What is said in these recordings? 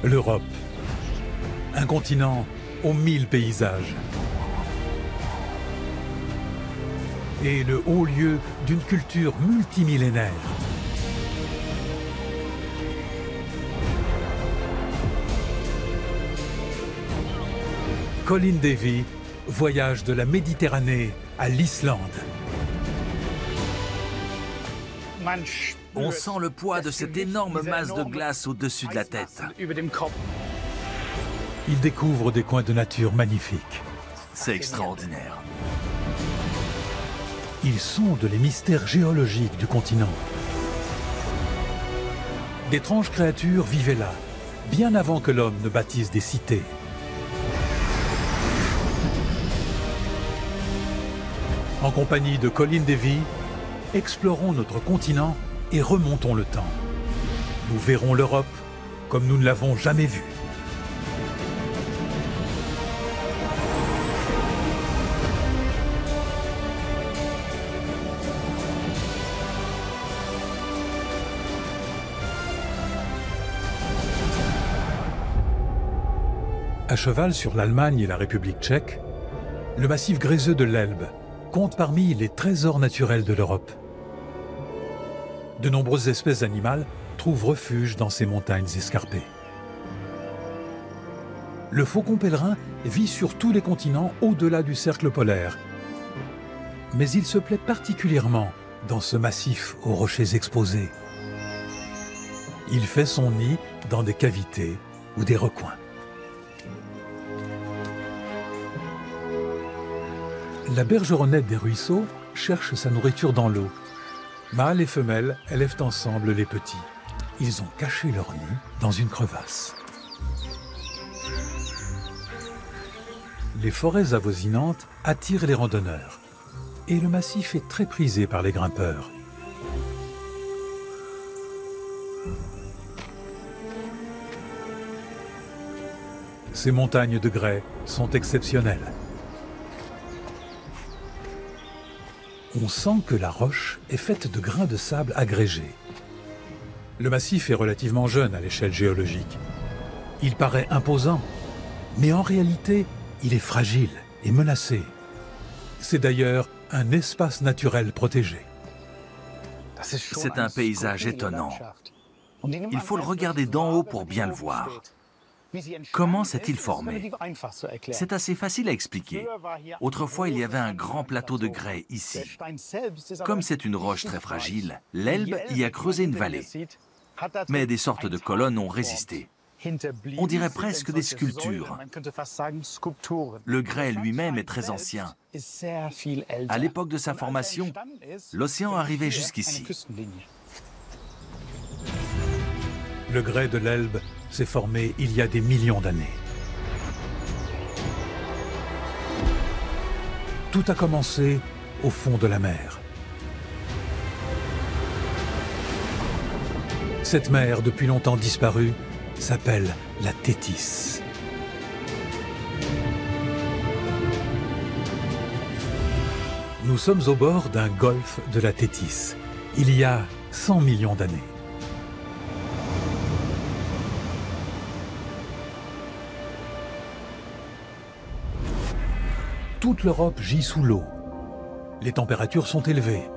L'Europe. Un continent aux 1000 paysages. Et le haut lieu d'une culture multimillénaire. Colin Davey voyage de la Méditerranée à l'Islande. On sent le poids de cette énorme masse de glace au-dessus de la tête. Il découvre des coins de nature magnifiques. C'est extraordinaire. Il sonde les mystères géologiques du continent. D'étranges créatures vivaient là, bien avant que l'homme ne bâtisse des cités. En compagnie de Colin Davey, explorons notre continent et remontons le temps. Nous verrons l'Europe comme nous ne l'avons jamais vue. À cheval sur l'Allemagne et la République tchèque, le massif gréseux de l'Elbe compte parmi les trésors naturels de l'Europe. De nombreuses espèces animales trouvent refuge dans ces montagnes escarpées. Le faucon pèlerin vit sur tous les continents au-delà du cercle polaire. Mais il se plaît particulièrement dans ce massif aux rochers exposés. Il fait son nid dans des cavités ou des recoins. La bergeronnette des ruisseaux cherche sa nourriture dans l'eau. Mâles et femelles élèvent ensemble les petits. Ils ont caché leur nid dans une crevasse. Les forêts avoisinantes attirent les randonneurs. Et le massif est très prisé par les grimpeurs. Ces montagnes de grès sont exceptionnelles. On sent que la roche est faite de grains de sable agrégés. Le massif est relativement jeune à l'échelle géologique. Il paraît imposant, mais en réalité, il est fragile et menacé. C'est d'ailleurs un espace naturel protégé. C'est un paysage étonnant. Il faut le regarder d'en haut pour bien le voir. Comment s'est-il formé? C'est assez facile à expliquer. Autrefois, il y avait un grand plateau de grès ici. Comme c'est une roche très fragile, l'Elbe y a creusé une vallée. Mais des sortes de colonnes ont résisté. On dirait presque des sculptures. Le grès lui-même est très ancien. À l'époque de sa formation, l'océan arrivait jusqu'ici. Le grès de l'Elbe s'est formé il y a des millions d'années. Tout a commencé au fond de la mer. Cette mer, depuis longtemps disparue, s'appelle la Thétis. Nous sommes au bord d'un golfe de la Thétis, il y a 100 millions d'années. Toute l'Europe gît sous l'eau. Les températures sont élevées.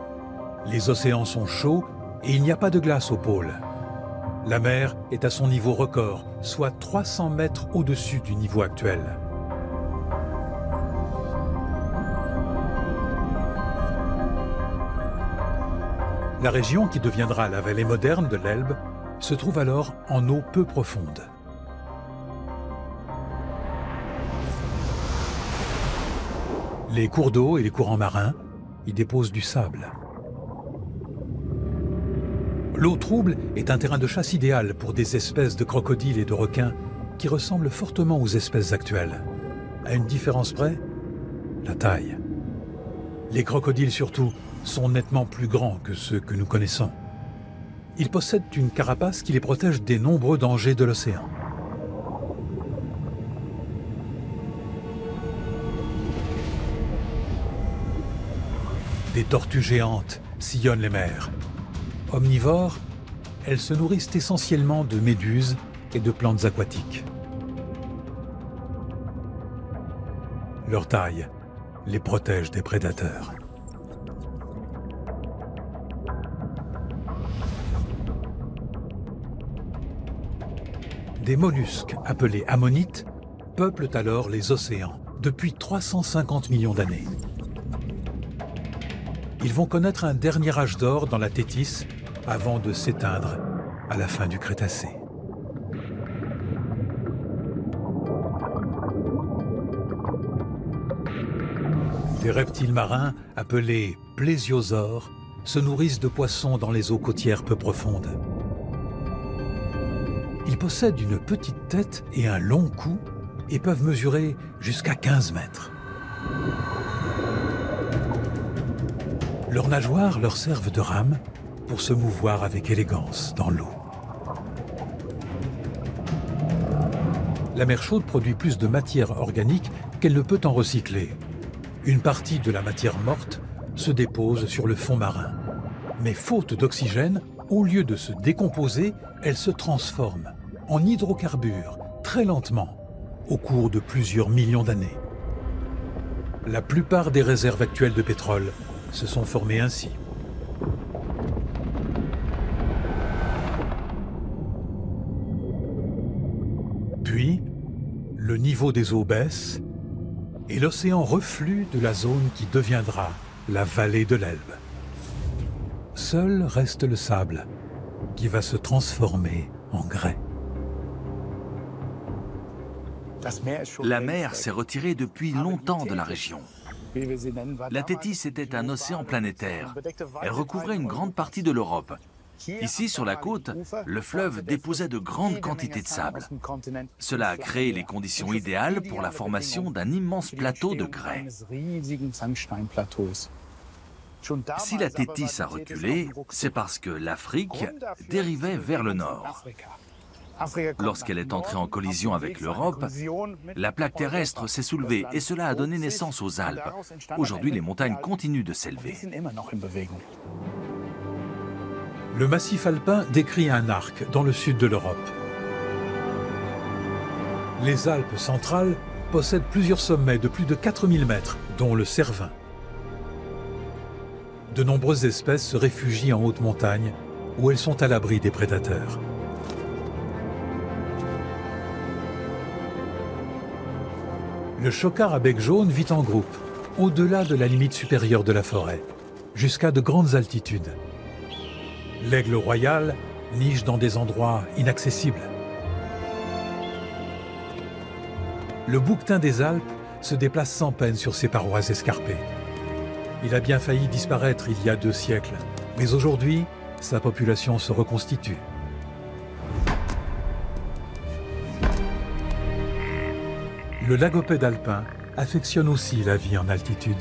Les océans sont chauds et il n'y a pas de glace au pôle. La mer est à son niveau record, soit 300 mètres au-dessus du niveau actuel. La région qui deviendra la vallée moderne de l'Elbe se trouve alors en eau peu profonde. Les cours d'eau et les courants marins y déposent du sable. L'eau trouble est un terrain de chasse idéal pour des espèces de crocodiles et de requins qui ressemblent fortement aux espèces actuelles. À une différence près, la taille. Les crocodiles surtout sont nettement plus grands que ceux que nous connaissons. Ils possèdent une carapace qui les protège des nombreux dangers de l'océan. Des tortues géantes sillonnent les mers. Omnivores, elles se nourrissent essentiellement de méduses et de plantes aquatiques. Leur taille les protège des prédateurs. Des mollusques appelés ammonites peuplent alors les océans depuis 350 millions d'années. Ils vont connaître un dernier âge d'or dans la Thétis avant de s'éteindre à la fin du Crétacé. Des reptiles marins appelés plésiosaures se nourrissent de poissons dans les eaux côtières peu profondes. Ils possèdent une petite tête et un long cou et peuvent mesurer jusqu'à 15 mètres. Leurs nageoires leur servent de rames pour se mouvoir avec élégance dans l'eau. La mer chaude produit plus de matière organique qu'elle ne peut en recycler. Une partie de la matière morte se dépose sur le fond marin. Mais faute d'oxygène, au lieu de se décomposer, elle se transforme en hydrocarbures très lentement au cours de plusieurs millions d'années. La plupart des réserves actuelles de pétrole se sont formées ainsi. Puis, le niveau des eaux baisse et l'océan reflue de la zone qui deviendra la vallée de l'Elbe. Seul reste le sable, qui va se transformer en grès. La mer s'est retirée depuis longtemps de la région. La Thétis était un océan planétaire. Elle recouvrait une grande partie de l'Europe. Ici, sur la côte, le fleuve déposait de grandes quantités de sable. Cela a créé les conditions idéales pour la formation d'un immense plateau de grès. Si la Thétis a reculé, c'est parce que l'Afrique dérivait vers le nord. Lorsqu'elle est entrée en collision avec l'Europe, la plaque terrestre s'est soulevée et cela a donné naissance aux Alpes. Aujourd'hui, les montagnes continuent de s'élever. Le massif alpin décrit un arc dans le sud de l'Europe. Les Alpes centrales possèdent plusieurs sommets de plus de 4000 mètres, dont le Cervin. De nombreuses espèces se réfugient en haute montagne, où elles sont à l'abri des prédateurs. Le chocard à bec jaune vit en groupe, au-delà de la limite supérieure de la forêt, jusqu'à de grandes altitudes. L'aigle royal niche dans des endroits inaccessibles. Le bouquetin des Alpes se déplace sans peine sur ses parois escarpées. Il a bien failli disparaître il y a 2 siècles, mais aujourd'hui, sa population se reconstitue. Le lagopède alpin affectionne aussi la vie en altitude.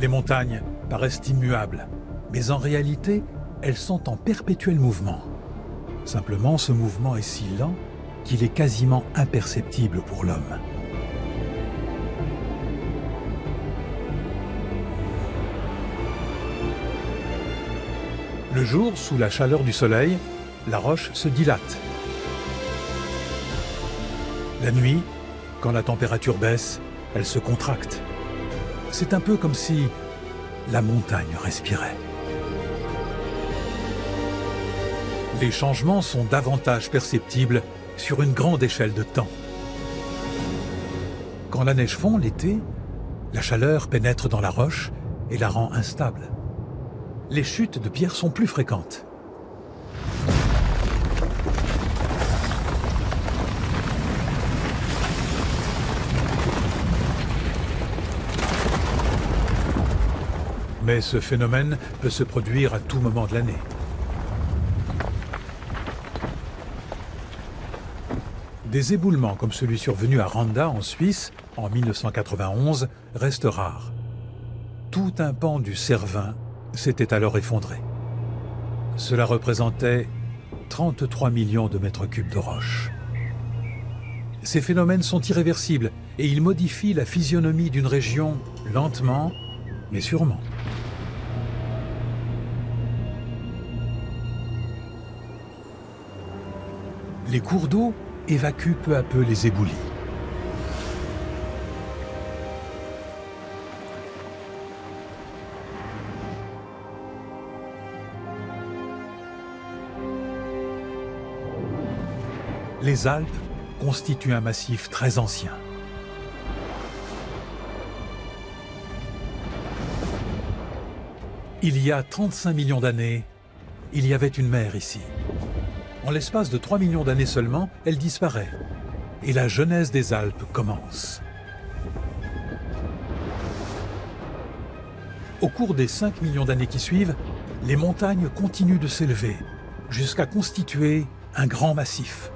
Les montagnes paraissent immuables, mais en réalité, elles sont en perpétuel mouvement. Simplement, ce mouvement est si lent qu'il est quasiment imperceptible pour l'homme. Le jour, sous la chaleur du soleil, la roche se dilate. La nuit, quand la température baisse, elle se contracte. C'est un peu comme si la montagne respirait. Les changements sont davantage perceptibles sur une grande échelle de temps. Quand la neige fond l'été, la chaleur pénètre dans la roche et la rend instable. Les chutes de pierres sont plus fréquentes. Mais ce phénomène peut se produire à tout moment de l'année. Des éboulements comme celui survenu à Randa en Suisse en 1991 restent rares. Tout un pan du Cervin s'était alors effondré. Cela représentait 33 millions de mètres cubes de roches. Ces phénomènes sont irréversibles et ils modifient la physionomie d'une région lentement, mais sûrement. Les cours d'eau évacuent peu à peu les éboulis. Les Alpes constituent un massif très ancien. Il y a 35 millions d'années, il y avait une mer ici. En l'espace de 3 millions d'années seulement, elle disparaît. Et la genèse des Alpes commence. Au cours des 5 millions d'années qui suivent, les montagnes continuent de s'élever, jusqu'à constituer un grand massif.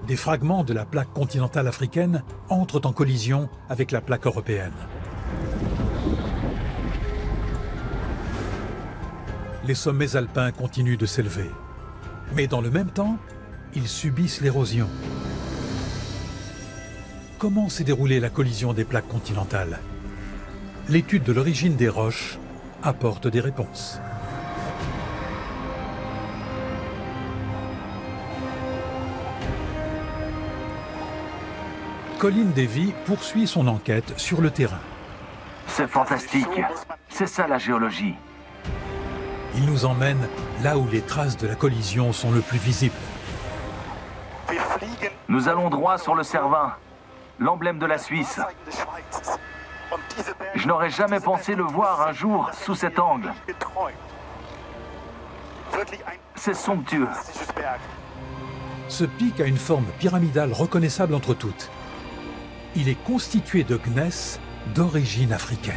Des fragments de la plaque continentale africaine entrent en collision avec la plaque européenne. Les sommets alpins continuent de s'élever. Mais dans le même temps, ils subissent l'érosion. Comment s'est déroulée la collision des plaques continentales? L'étude de l'origine des roches apporte des réponses. Colin Davy poursuit son enquête sur le terrain. C'est fantastique. C'est ça la géologie. Il nous emmène là où les traces de la collision sont le plus visibles. Nous allons droit sur le Cervin, l'emblème de la Suisse. Je n'aurais jamais pensé le voir un jour sous cet angle. C'est somptueux. Ce pic a une forme pyramidale reconnaissable entre toutes. Il est constitué de gneiss d'origine africaine.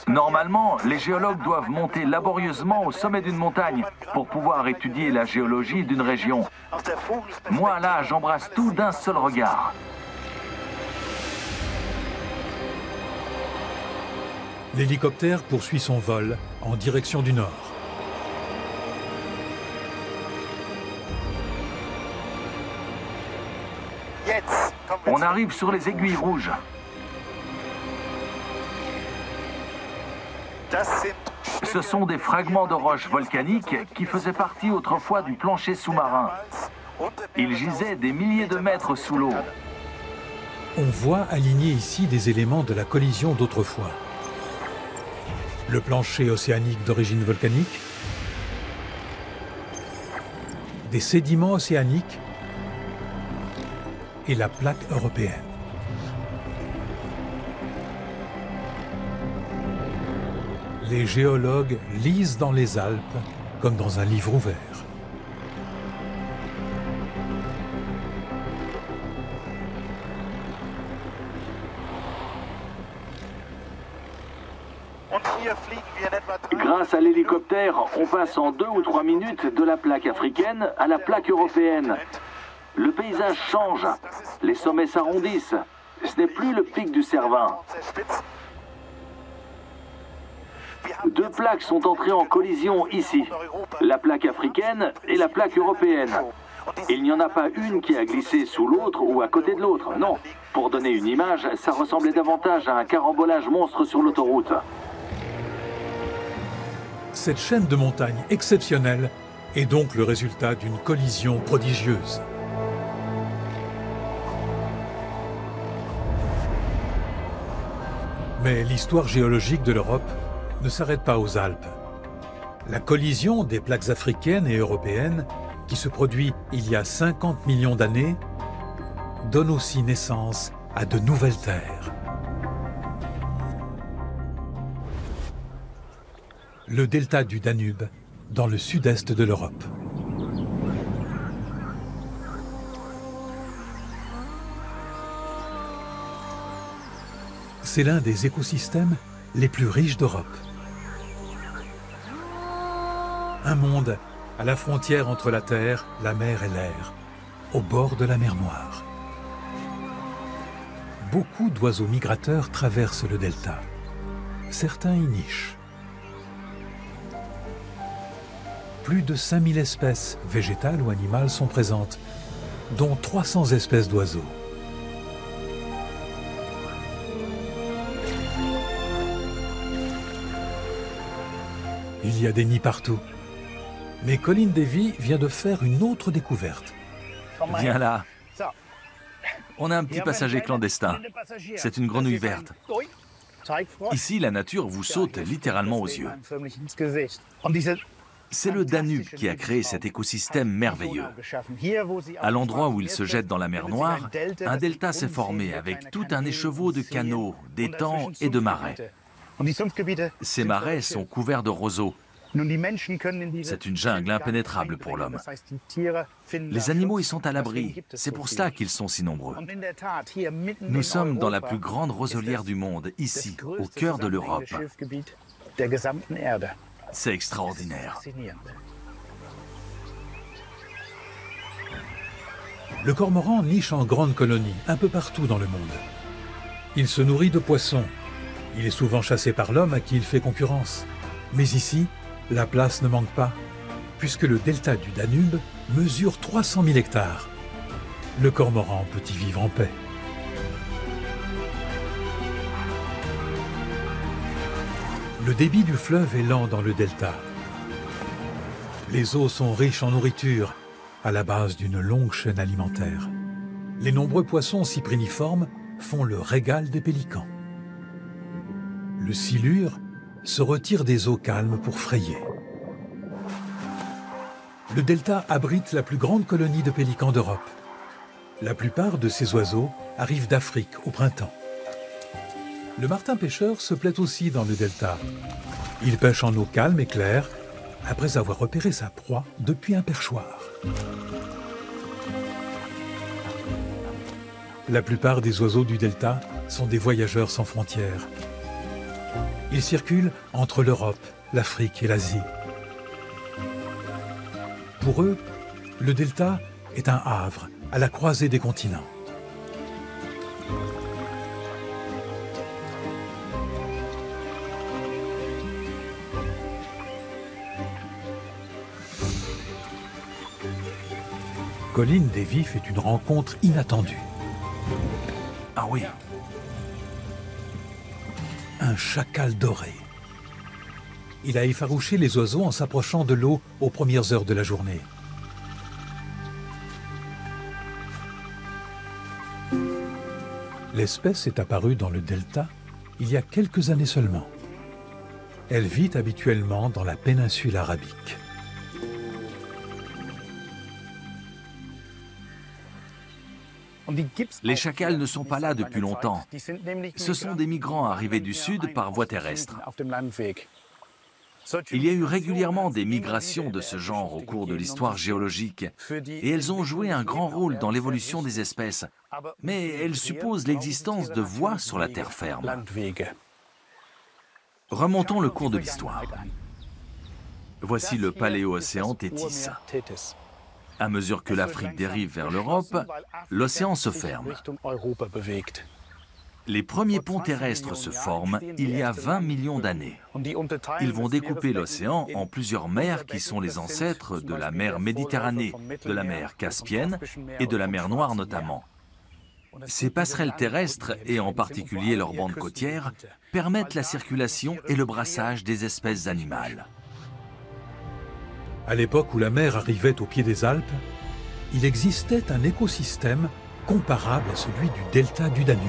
Normalement, les géologues doivent monter laborieusement au sommet d'une montagne pour pouvoir étudier la géologie d'une région. Moi, là, j'embrasse tout d'un seul regard. L'hélicoptère poursuit son vol en direction du nord. On arrive sur les aiguilles rouges. Ce sont des fragments de roches volcaniques qui faisaient partie autrefois du plancher sous-marin. Ils gisaient des milliers de mètres sous l'eau. On voit alignés ici des éléments de la collision d'autrefois. Le plancher océanique d'origine volcanique, des sédiments océaniques et la plaque européenne. Les géologues lisent dans les Alpes comme dans un livre ouvert. Grâce à l'hélicoptère, on passe en 2 ou 3 minutes de la plaque africaine à la plaque européenne. Le paysage change, les sommets s'arrondissent. Ce n'est plus le pic du Cervin. 2 plaques sont entrées en collision ici, la plaque africaine et la plaque européenne. Il n'y en a pas une qui a glissé sous l'autre ou à côté de l'autre, non. Pour donner une image, ça ressemblait davantage à un carambolage monstre sur l'autoroute. Cette chaîne de montagnes exceptionnelle est donc le résultat d'une collision prodigieuse. Mais l'histoire géologique de l'Europe ne s'arrête pas aux Alpes. La collision des plaques africaines et européennes, qui se produit il y a 50 millions d'années, donne aussi naissance à de nouvelles terres. Le delta du Danube, dans le sud-est de l'Europe. C'est l'un des écosystèmes les plus riches d'Europe. Un monde à la frontière entre la terre, la mer et l'air, au bord de la mer Noire. Beaucoup d'oiseaux migrateurs traversent le delta. Certains y nichent. Plus de 5000 espèces végétales ou animales sont présentes, dont 300 espèces d'oiseaux. Il y a des nids partout. Mais Colin Davey vient de faire une autre découverte. Viens là. On a un petit passager clandestin. C'est une grenouille verte. Ici, la nature vous saute littéralement aux yeux. C'est le Danube qui a créé cet écosystème merveilleux. À l'endroit où il se jette dans la mer Noire, un delta s'est formé avec tout un écheveau de canaux, d'étangs et de marais. Ces marais sont couverts de roseaux. C'est une jungle impénétrable pour l'homme. Les animaux y sont à l'abri, c'est pour cela qu'ils sont si nombreux. Nous sommes dans la plus grande roselière du monde, ici, au cœur de l'Europe. C'est extraordinaire. Le cormoran niche en grandes colonies, un peu partout dans le monde. Il se nourrit de poissons. Il est souvent chassé par l'homme à qui il fait concurrence. Mais ici, la place ne manque pas, puisque le delta du Danube mesure 300 000 hectares. Le cormoran peut y vivre en paix. Le débit du fleuve est lent dans le delta. Les eaux sont riches en nourriture, à la base d'une longue chaîne alimentaire. Les nombreux poissons cypriniformes font le régal des pélicans. Le silure se retire des eaux calmes pour frayer. Le delta abrite la plus grande colonie de pélicans d'Europe. La plupart de ces oiseaux arrivent d'Afrique au printemps. Le martin pêcheur se plaît aussi dans le delta. Il pêche en eau calme et claire, après avoir repéré sa proie depuis un perchoir. La plupart des oiseaux du delta sont des voyageurs sans frontières. Ils circulent entre l'Europe, l'Afrique et l'Asie. Pour eux, le delta est un havre à la croisée des continents. Colin Davey fait une rencontre inattendue. Ah oui. Un chacal doré. Il a effarouché les oiseaux en s'approchant de l'eau aux premières heures de la journée. L'espèce est apparue dans le delta il y a quelques années seulement. Elle vit habituellement dans la péninsule arabique. Les chacals ne sont pas là depuis longtemps. Ce sont des migrants arrivés du sud par voie terrestre. Il y a eu régulièrement des migrations de ce genre au cours de l'histoire géologique, et elles ont joué un grand rôle dans l'évolution des espèces, mais elles supposent l'existence de voies sur la terre ferme. Remontons le cours de l'histoire. Voici le paléo-océan Thétis. À mesure que l'Afrique dérive vers l'Europe, l'océan se ferme. Les premiers ponts terrestres se forment il y a 20 millions d'années. Ils vont découper l'océan en plusieurs mers qui sont les ancêtres de la mer Méditerranée, de la mer Caspienne et de la mer Noire notamment. Ces passerelles terrestres, et en particulier leurs bandes côtières, permettent la circulation et le brassage des espèces animales. À l'époque où la mer arrivait au pied des Alpes, il existait un écosystème comparable à celui du delta du Danube.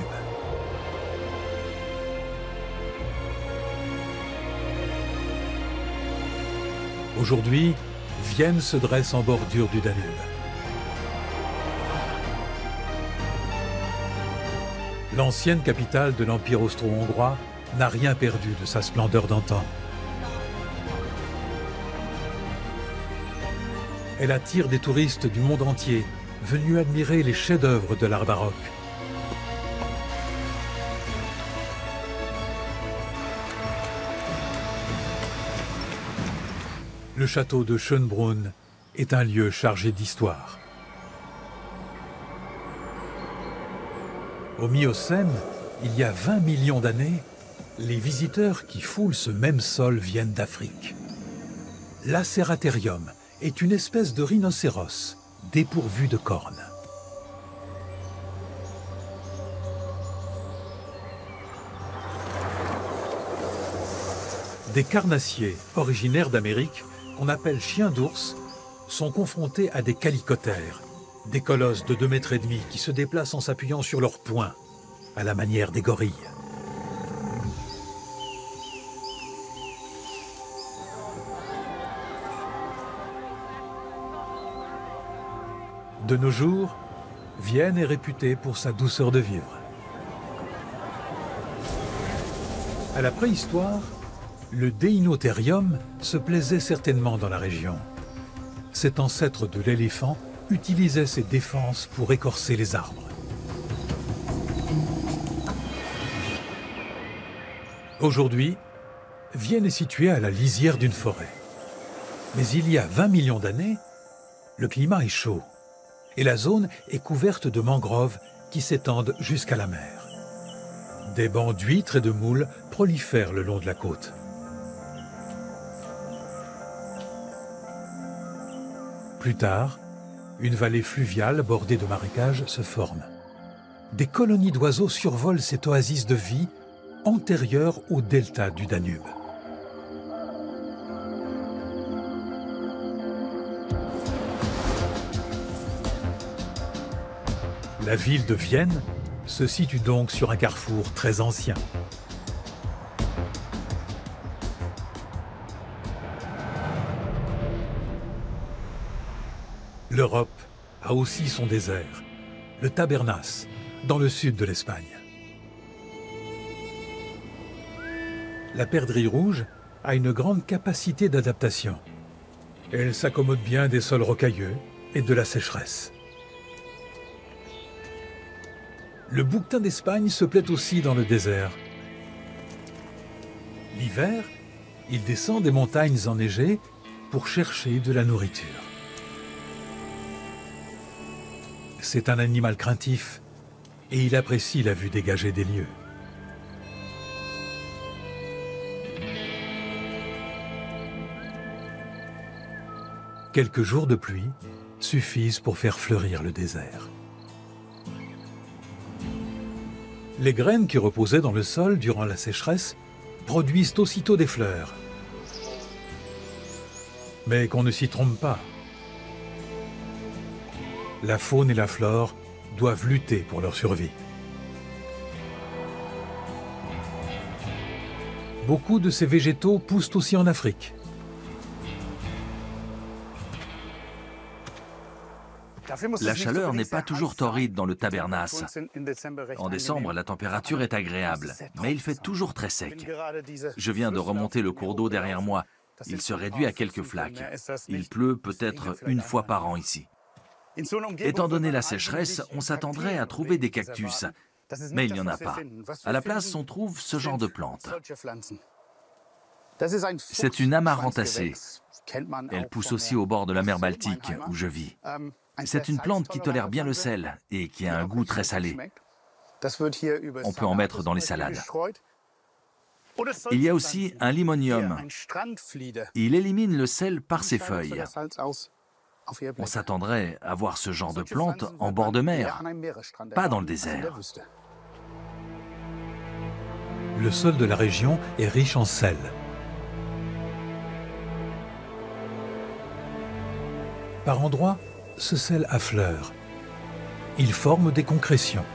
Aujourd'hui, Vienne se dresse en bordure du Danube. L'ancienne capitale de l'Empire austro-hongrois n'a rien perdu de sa splendeur d'antan. Elle attire des touristes du monde entier, venus admirer les chefs-d'œuvre de l'art baroque. Le château de Schönbrunn est un lieu chargé d'histoire. Au Miocène, il y a 20 millions d'années, les visiteurs qui foulent ce même sol viennent d'Afrique. L'Aceratherium est une espèce de rhinocéros dépourvu de cornes. Des carnassiers, originaires d'Amérique, qu'on appelle chiens d'ours, sont confrontés à des calicotères, des colosses de 2,5 mètres qui se déplacent en s'appuyant sur leurs poings, à la manière des gorilles. De nos jours, Vienne est réputée pour sa douceur de vivre. À la préhistoire, le Deinotherium se plaisait certainement dans la région. Cet ancêtre de l'éléphant utilisait ses défenses pour écorcer les arbres. Aujourd'hui, Vienne est située à la lisière d'une forêt. Mais il y a 20 millions d'années, le climat est chaud et la zone est couverte de mangroves qui s'étendent jusqu'à la mer. Des bancs d'huîtres et de moules prolifèrent le long de la côte. Plus tard, une vallée fluviale bordée de marécages se forme. Des colonies d'oiseaux survolent cette oasis de vie antérieure au delta du Danube. La ville de Vienne se situe donc sur un carrefour très ancien. L'Europe a aussi son désert, le Tabernas, dans le sud de l'Espagne. La perdrix rouge a une grande capacité d'adaptation. Elle s'accommode bien des sols rocailleux et de la sécheresse. Le bouquetin d'Espagne se plaît aussi dans le désert. L'hiver, il descend des montagnes enneigées pour chercher de la nourriture. C'est un animal craintif et il apprécie la vue dégagée des lieux. Quelques jours de pluie suffisent pour faire fleurir le désert. Les graines qui reposaient dans le sol durant la sécheresse produisent aussitôt des fleurs. Mais qu'on ne s'y trompe pas. La faune et la flore doivent lutter pour leur survie. Beaucoup de ces végétaux poussent aussi en Afrique. La chaleur n'est pas toujours torride dans le Tabernas. En décembre, la température est agréable, mais il fait toujours très sec. Je viens de remonter le cours d'eau derrière moi. Il se réduit à quelques flaques. Il pleut peut-être une fois par an ici. Étant donné la sécheresse, on s'attendrait à trouver des cactus, mais il n'y en a pas. À la place, on trouve ce genre de plantes. C'est une amarantacée. Elle pousse aussi au bord de la mer Baltique, où je vis. C'est une plante qui tolère bien le sel et qui a un goût très salé. On peut en mettre dans les salades. Il y a aussi un limonium. Il élimine le sel par ses feuilles. On s'attendrait à voir ce genre de plante en bord de mer, pas dans le désert. Le sol de la région est riche en sel. Par endroits, ce sel affleure. Il forme des concrétions.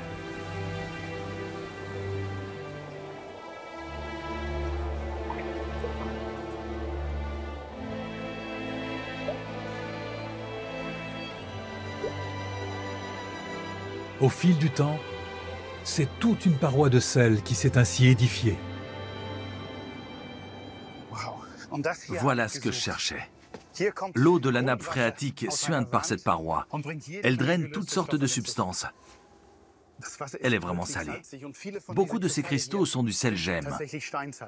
Au fil du temps, c'est toute une paroi de sel qui s'est ainsi édifiée. Voilà ce que je cherchais. L'eau de la nappe phréatique suinte par cette paroi. Elle draine toutes sortes de substances. Elle est vraiment salée. Beaucoup de ces cristaux sont du sel gemme.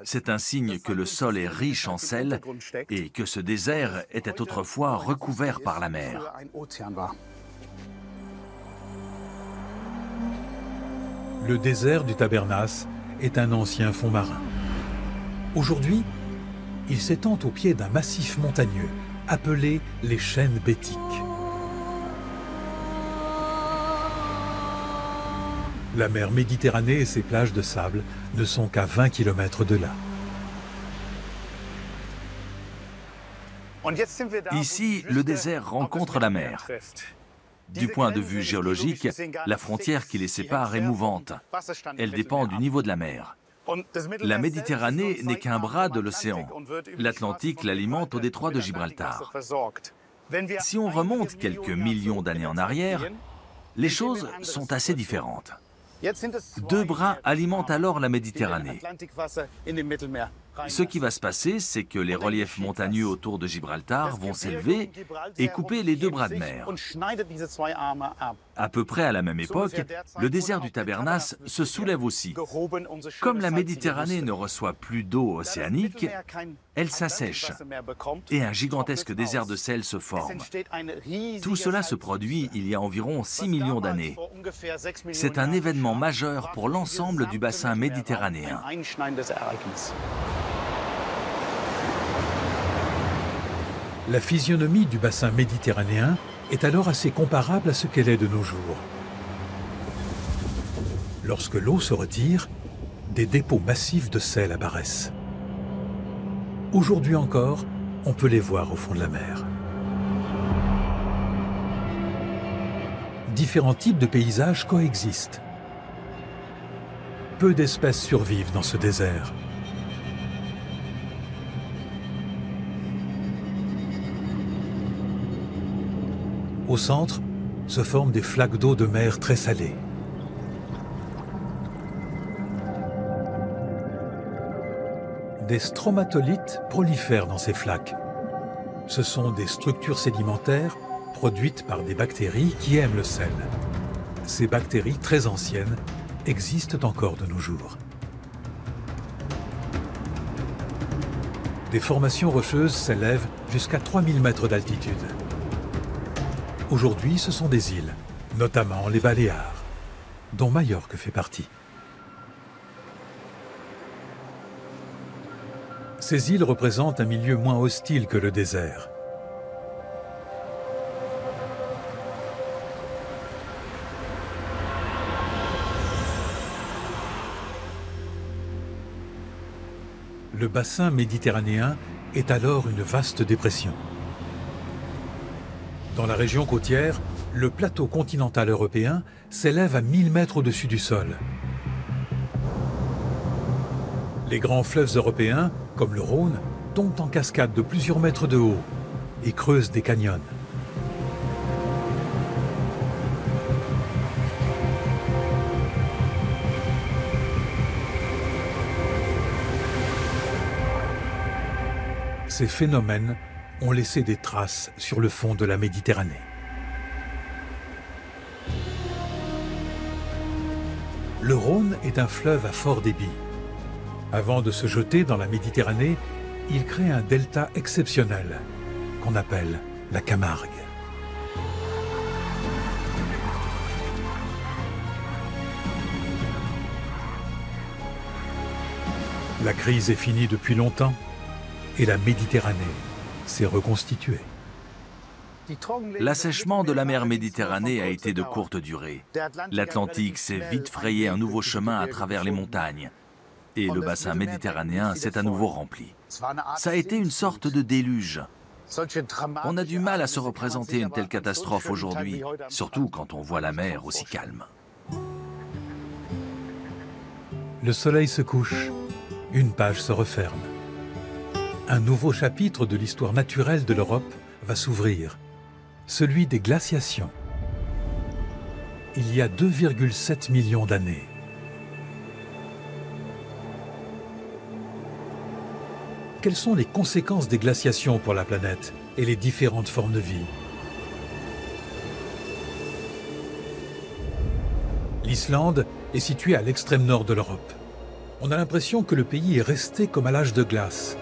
C'est un signe que le sol est riche en sel et que ce désert était autrefois recouvert par la mer. Le désert du Tabernas est un ancien fond marin. Aujourd'hui, il s'étend au pied d'un massif montagneux appelé les Chênes Bétiques. La mer Méditerranée et ses plages de sable ne sont qu'à 20 km de là. Ici, le désert rencontre la mer. Du point de vue géologique, la frontière qui les sépare est mouvante. Elle dépend du niveau de la mer. La Méditerranée n'est qu'un bras de l'océan. L'Atlantique l'alimente au détroit de Gibraltar. Si on remonte quelques millions d'années en arrière, les choses sont assez différentes. Deux bras alimentent alors la Méditerranée. Ce qui va se passer, c'est que les reliefs montagneux autour de Gibraltar vont s'élever et couper les deux bras de mer. À peu près à la même époque, le désert du Tabernas se soulève aussi. Comme la Méditerranée ne reçoit plus d'eau océanique, elle s'assèche et un gigantesque désert de sel se forme. Tout cela se produit il y a environ 6 millions d'années. C'est un événement majeur pour l'ensemble du bassin méditerranéen. La physionomie du bassin méditerranéen est alors assez comparable à ce qu'elle est de nos jours. Lorsque l'eau se retire, des dépôts massifs de sel apparaissent. Aujourd'hui encore, on peut les voir au fond de la mer. Différents types de paysages coexistent. Peu d'espèces survivent dans ce désert. Au centre, se forment des flaques d'eau de mer très salées. Des stromatolites prolifèrent dans ces flaques. Ce sont des structures sédimentaires produites par des bactéries qui aiment le sel. Ces bactéries très anciennes existent encore de nos jours. Des formations rocheuses s'élèvent jusqu'à 3000 mètres d'altitude. Aujourd'hui, ce sont des îles, notamment les Baléares, dont Majorque fait partie. Ces îles représentent un milieu moins hostile que le désert. Le bassin méditerranéen est alors une vaste dépression. Dans la région côtière, le plateau continental européen s'élève à 1000 mètres au-dessus du sol. Les grands fleuves européens, comme le Rhône, tombent en cascade de plusieurs mètres de haut et creusent des canyons. Ces phénomènes ont laissé des traces sur le fond de la Méditerranée. Le Rhône est un fleuve à fort débit. Avant de se jeter dans la Méditerranée, il crée un delta exceptionnel qu'on appelle la Camargue. La crise est finie depuis longtemps et la Méditerranée s'est reconstituée. L'assèchement de la mer Méditerranée a été de courte durée. L'Atlantique s'est vite frayé un nouveau chemin à travers les montagnes et le bassin méditerranéen s'est à nouveau rempli. Ça a été une sorte de déluge. On a du mal à se représenter une telle catastrophe aujourd'hui, surtout quand on voit la mer aussi calme. Le soleil se couche, une page se referme. Un nouveau chapitre de l'histoire naturelle de l'Europe va s'ouvrir, celui des glaciations. Il y a 2,7 millions d'années. Quelles sont les conséquences des glaciations pour la planète et les différentes formes de vie? L'Islande est située à l'extrême nord de l'Europe. On a l'impression que le pays est resté comme à l'âge de glace.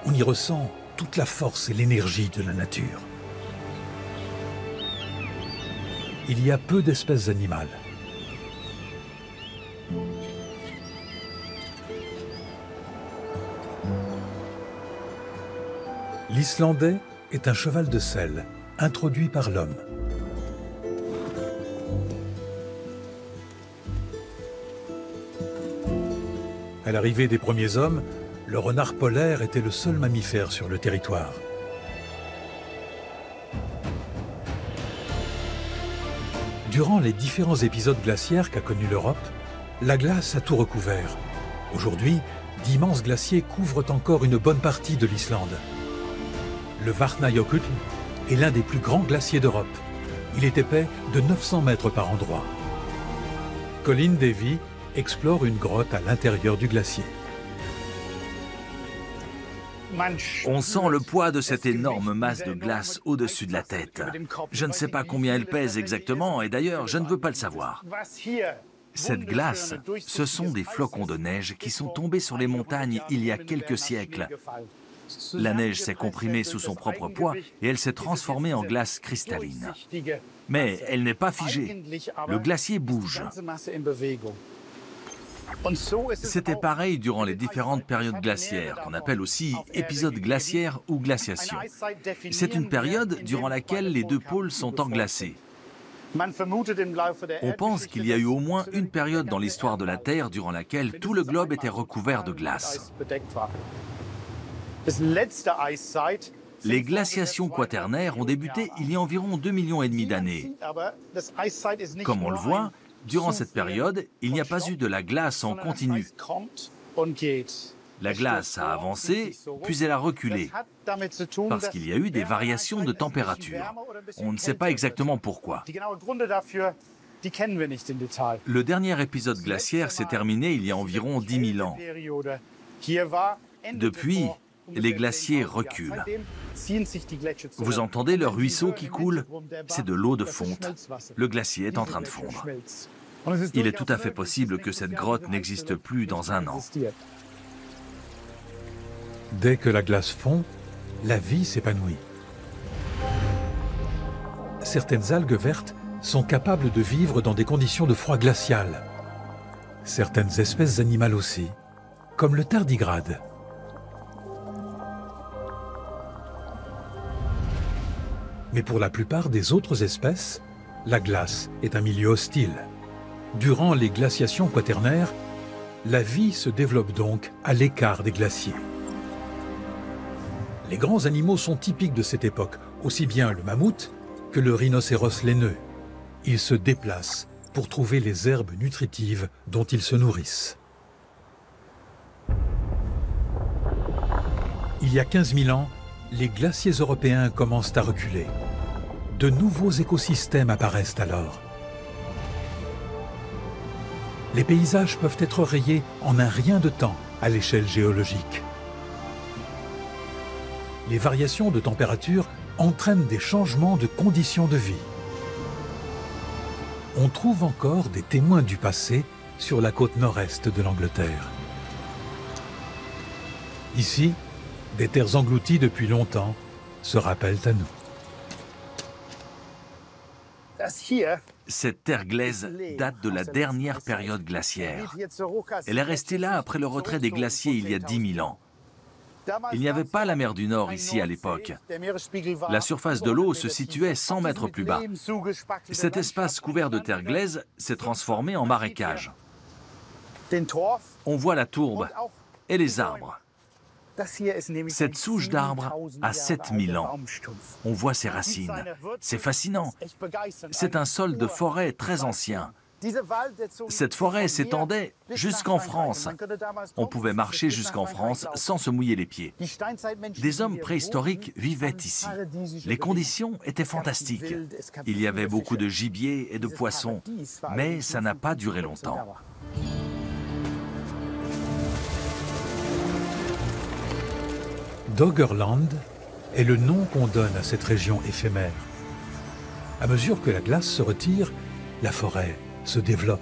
On y ressent toute la force et l'énergie de la nature. Il y a peu d'espèces animales. L'Islandais est un cheval de selle, introduit par l'homme. À l'arrivée des premiers hommes, le renard polaire était le seul mammifère sur le territoire. Durant les différents épisodes glaciaires qu'a connus l'Europe, la glace a tout recouvert. Aujourd'hui, d'immenses glaciers couvrent encore une bonne partie de l'Islande. Le Vatnajökull est l'un des plus grands glaciers d'Europe. Il est épais de 900 mètres par endroit. Colin Davey explore une grotte à l'intérieur du glacier. On sent le poids de cette énorme masse de glace au-dessus de la tête. Je ne sais pas combien elle pèse exactement, et d'ailleurs, je ne veux pas le savoir. Cette glace, ce sont des flocons de neige qui sont tombés sur les montagnes il y a quelques siècles. La neige s'est comprimée sous son propre poids et elle s'est transformée en glace cristalline. Mais elle n'est pas figée. Le glacier bouge. C'était pareil durant les différentes périodes glaciaires, qu'on appelle aussi épisodes glaciaires ou glaciation. C'est une période durant laquelle les deux pôles sont englacés. On pense qu'il y a eu au moins une période dans l'histoire de la Terre durant laquelle tout le globe était recouvert de glace. Les glaciations quaternaires ont débuté il y a environ 2,5 millions d'années. Comme on le voit, durant cette période, il n'y a pas eu de la glace en continu. La glace a avancé, puis elle a reculé, parce qu'il y a eu des variations de température. On ne sait pas exactement pourquoi. Le dernier épisode glaciaire s'est terminé il y a environ 10 000 ans. Depuis, les glaciers reculent. Vous entendez le ruisseau qui coule? C'est de l'eau de fonte. Le glacier est en train de fondre. Il est tout à fait possible que cette grotte n'existe plus dans 1 an. Dès que la glace fond, la vie s'épanouit. Certaines algues vertes sont capables de vivre dans des conditions de froid glacial. Certaines espèces animales aussi, comme le tardigrade. Mais pour la plupart des autres espèces, la glace est un milieu hostile. Durant les glaciations quaternaires, la vie se développe donc à l'écart des glaciers. Les grands animaux sont typiques de cette époque, aussi bien le mammouth que le rhinocéros laineux. Ils se déplacent pour trouver les herbes nutritives dont ils se nourrissent. Il y a 15 000 ans, les glaciers européens commencent à reculer. De nouveaux écosystèmes apparaissent alors. Les paysages peuvent être rayés en un rien de temps à l'échelle géologique. Les variations de température entraînent des changements de conditions de vie. On trouve encore des témoins du passé sur la côte nord-est de l'Angleterre. Ici, des terres englouties depuis longtemps se rappellent à nous. Cette terre glaise date de la dernière période glaciaire. Elle est restée là après le retrait des glaciers il y a 10 000 ans. Il n'y avait pas la mer du Nord ici à l'époque. La surface de l'eau se situait 100 mètres plus bas. Cet espace couvert de terre glaise s'est transformé en marécage. On voit la tourbe et les arbres. Cette souche d'arbre a 7000 ans. On voit ses racines. C'est fascinant. C'est un sol de forêt très ancien. Cette forêt s'étendait jusqu'en France. On pouvait marcher jusqu'en France sans se mouiller les pieds. Des hommes préhistoriques vivaient ici. Les conditions étaient fantastiques. Il y avait beaucoup de gibier et de poissons, mais ça n'a pas duré longtemps. Doggerland est le nom qu'on donne à cette région éphémère. À mesure que la glace se retire, la forêt se développe.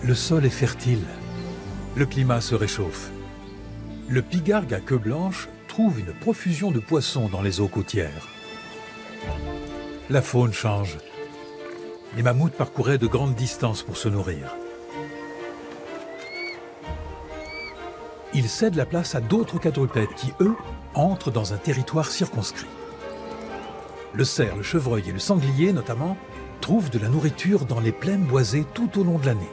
Le sol est fertile. Le climat se réchauffe. Le pigargue à queue blanche trouve une profusion de poissons dans les eaux côtières. La faune change. Les mammouths parcouraient de grandes distances pour se nourrir. Ils cèdent la place à d'autres quadrupèdes qui, eux, entrent dans un territoire circonscrit. Le cerf, le chevreuil et le sanglier, notamment, trouvent de la nourriture dans les plaines boisées tout au long de l'année.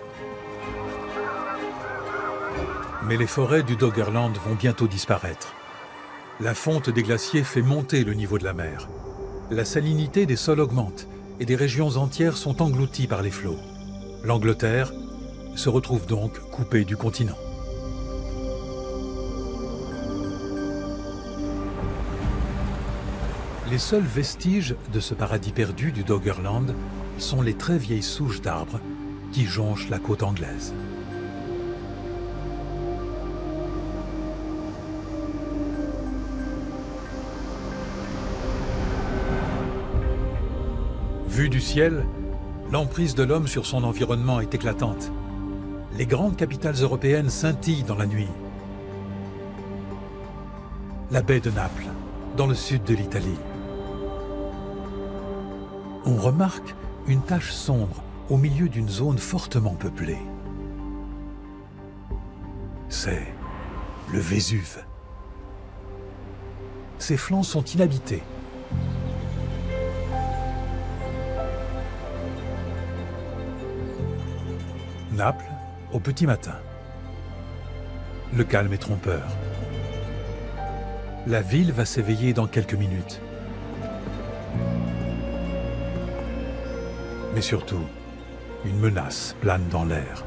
Mais les forêts du Doggerland vont bientôt disparaître. La fonte des glaciers fait monter le niveau de la mer. La salinité des sols augmente et des régions entières sont englouties par les flots. L'Angleterre se retrouve donc coupée du continent. Les seuls vestiges de ce paradis perdu du Doggerland sont les très vieilles souches d'arbres qui jonchent la côte anglaise. Vue du ciel, l'emprise de l'homme sur son environnement est éclatante. Les grandes capitales européennes scintillent dans la nuit. La baie de Naples, dans le sud de l'Italie. On remarque une tache sombre au milieu d'une zone fortement peuplée. C'est le Vésuve. Ses flancs sont inhabités. Naples, au petit matin. Le calme est trompeur. La ville va s'éveiller dans quelques minutes. Mais surtout, une menace plane dans l'air.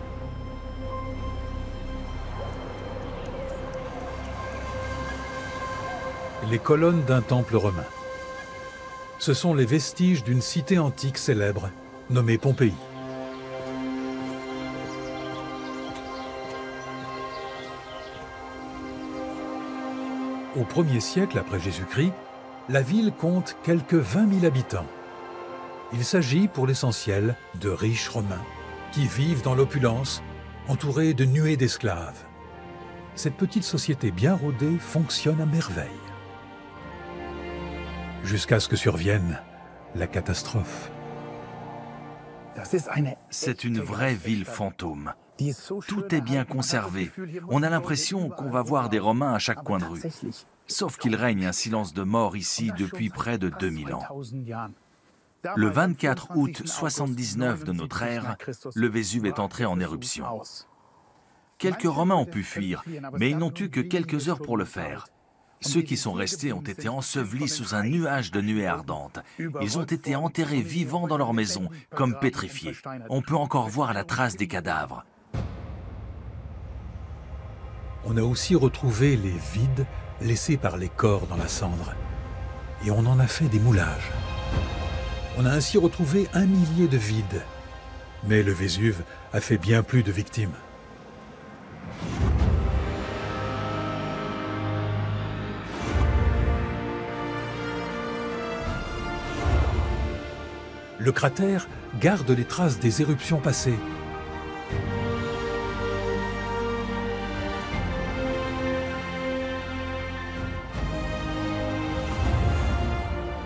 Les colonnes d'un temple romain. Ce sont les vestiges d'une cité antique célèbre, nommée Pompéi. Au 1er siècle après Jésus-Christ, la ville compte quelques 20 000 habitants. Il s'agit pour l'essentiel de riches Romains qui vivent dans l'opulence, entourés de nuées d'esclaves. Cette petite société bien rodée fonctionne à merveille. Jusqu'à ce que survienne la catastrophe. C'est une vraie ville fantôme. Tout est bien conservé. On a l'impression qu'on va voir des Romains à chaque coin de rue. Sauf qu'il règne un silence de mort ici depuis près de 2000 ans. Le 24 août 79 de notre ère, le Vésuve est entré en éruption. Quelques Romains ont pu fuir, mais ils n'ont eu que quelques heures pour le faire. Ceux qui sont restés ont été ensevelis sous un nuage de nuées ardentes. Ils ont été enterrés vivants dans leur maison, comme pétrifiés. On peut encore voir la trace des cadavres. On a aussi retrouvé les vides laissés par les corps dans la cendre. Et on en a fait des moulages. On a ainsi retrouvé 1 millier de vides. Mais le Vésuve a fait bien plus de victimes. Le cratère garde les traces des éruptions passées.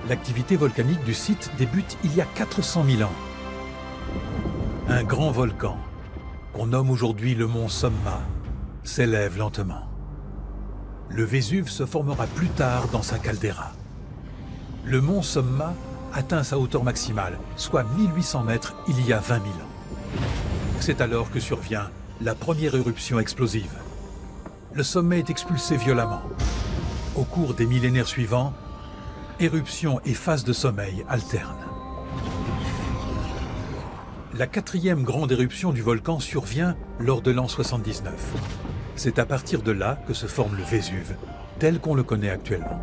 L'activité volcanique du site débute il y a 400 000 ans. Un grand volcan, qu'on nomme aujourd'hui le mont Somma, s'élève lentement. Le Vésuve se formera plus tard dans sa caldeira. Le mont Somma atteint sa hauteur maximale, soit 1800 mètres il y a 20 000 ans. C'est alors que survient la première éruption explosive. Le sommet est expulsé violemment. Au cours des millénaires suivants, éruption et phase de sommeil alternent. La 4e grande éruption du volcan survient lors de l'an 79. C'est à partir de là que se forme le Vésuve, tel qu'on le connaît actuellement.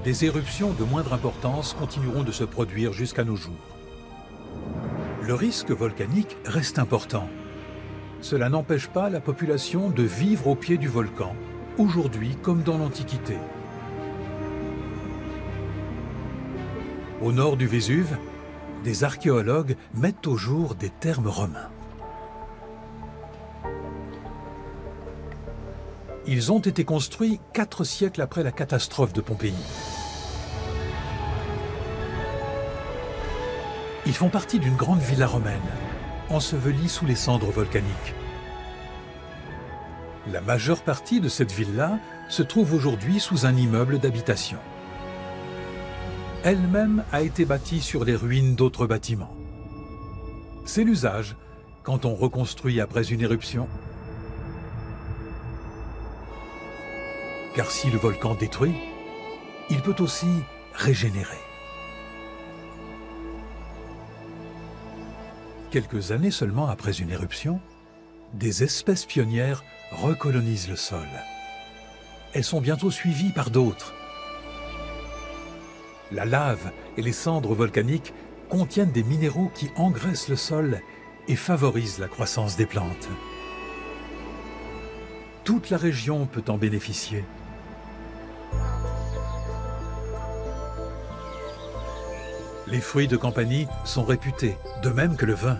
Des éruptions de moindre importance continueront de se produire jusqu'à nos jours. Le risque volcanique reste important. Cela n'empêche pas la population de vivre au pied du volcan, aujourd'hui comme dans l'Antiquité. Au nord du Vésuve, des archéologues mettent au jour des thermes romains. Ils ont été construits 4 siècles après la catastrophe de Pompéi. Ils font partie d'une grande villa romaine, ensevelie sous les cendres volcaniques. La majeure partie de cette villa se trouve aujourd'hui sous un immeuble d'habitation. Elle-même a été bâtie sur les ruines d'autres bâtiments. C'est l'usage quand on reconstruit après une éruption. Car si le volcan détruit, il peut aussi régénérer. Quelques années seulement après une éruption, des espèces pionnières recolonisent le sol. Elles sont bientôt suivies par d'autres. La lave et les cendres volcaniques contiennent des minéraux qui engraissent le sol et favorisent la croissance des plantes. Toute la région peut en bénéficier. Les fruits de Campanie sont réputés, de même que le vin.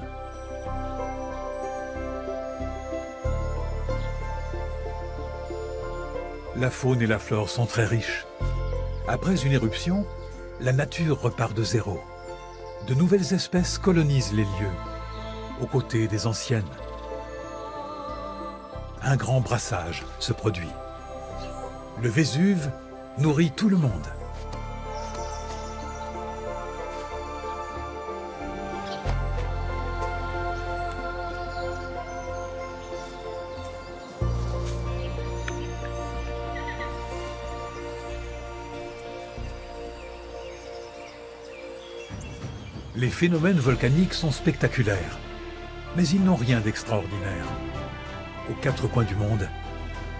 La faune et la flore sont très riches. Après une éruption, la nature repart de zéro. De nouvelles espèces colonisent les lieux, aux côtés des anciennes. Un grand brassage se produit. Le Vésuve nourrit tout le monde. Les phénomènes volcaniques sont spectaculaires, mais ils n'ont rien d'extraordinaire. Aux quatre coins du monde,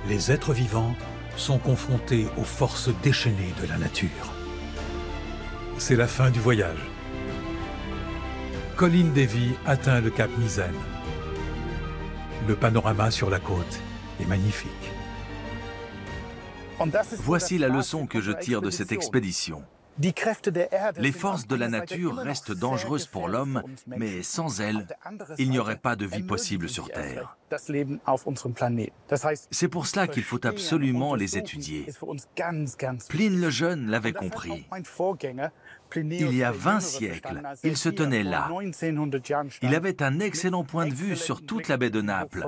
les êtres vivants sont confrontés aux forces déchaînées de la nature. C'est la fin du voyage. Colin Davey atteint le cap Mizen. Le panorama sur la côte est magnifique. Voici la leçon que je tire de cette expédition. Les forces de la nature restent dangereuses pour l'homme, mais sans elles, il n'y aurait pas de vie possible sur Terre. C'est pour cela qu'il faut absolument les étudier. Pline le Jeune l'avait compris. Il y a 20 siècles, il se tenait là. Il avait un excellent point de vue sur toute la baie de Naples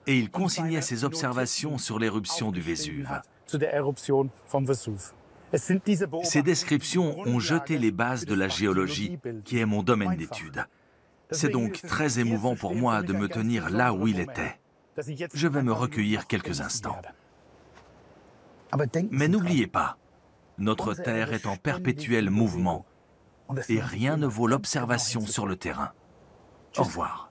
et il consignait ses observations sur l'éruption du Vésuve. Ces descriptions ont jeté les bases de la géologie, qui est mon domaine d'étude. C'est donc très émouvant pour moi de me tenir là où il était. Je vais me recueillir quelques instants. Mais n'oubliez pas, notre Terre est en perpétuel mouvement et rien ne vaut l'observation sur le terrain. Au revoir.